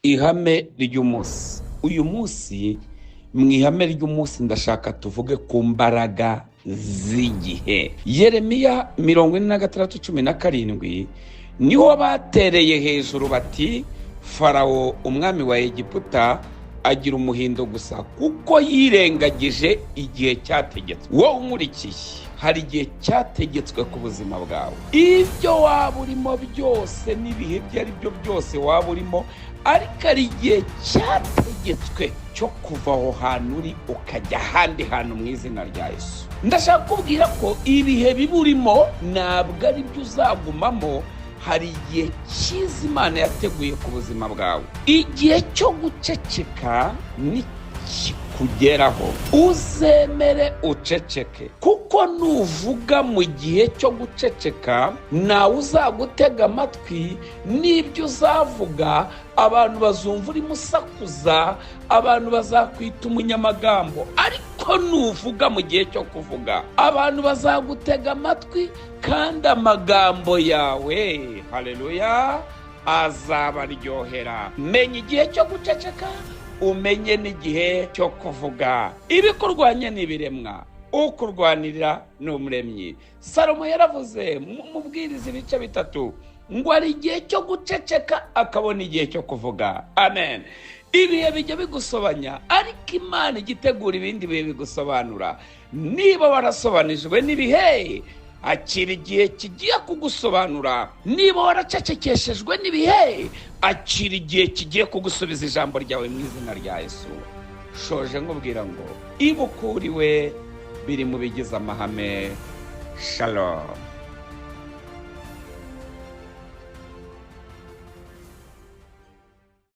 ihame ry'umunsi. Uyu munsi mu ihame ry'umunsi ndashaka tuvuge ku mbaraga z'igihe. Yeremiya 46:17 niho batereye hejuru bati Farawo umwami wa Egiputa agira umuhindo gusa kuko yirengagije igihe cyategetswe. Wowe umurikiye, hari igihe cyategetswe ku buzima bwawe. Ibyo waba urimo byose n'ibihe ibyo ari byo byose waba urimo, ariko ari igihe cyategetswe cyo kuva aho hantu uri ukajya ahandi hantu mu izina rya Yesu. Ndashaka kubwira ko ibihe biburimo ntabwo ari byo uzagumamo. Hari igihe cyiza Imana yateguye ku buzima bwawe. Igihe cyo guceceka nikikugeraho, uzemere uceceke, kuko nuvuga mu gihe cyo guceceka nawe uzagutega amatwi. N'ibyo uzavuga abantu bazumva urimo usakuza, abantu bazakwita umunyamagambo. Ariko nuvuga mu gihe cyo kuvuga, abantu bazagutega amatwi, kandi amagambo yawe, haleluya, azabaryohera. Menya igihe cyo guceceka, umenye n'igihe cyo kuvuga. Ibikurwanya n'ibiremwa, ukurwanirira ni umuremyi. Salomo yaravuze mu Bwiriza ibice 3 ngo ari igihe cyo guceceka akabona igihe cyo kuvuga. Amen. Ibihe bijya bigusobanya, ariko Imana igitegura ibindi bihe bigusobanura. Niba warasobanijwe n'ibihe, akira igihe kigiye kugusobanura. Niba waracecekeshejwe n'ibihe, akira igihe kigiye kugusubiza ijambo ryawe mu izina rya Yesu. Shoje nkubwira ngo ibukuriwe biri mu bigize amahame. Shalom.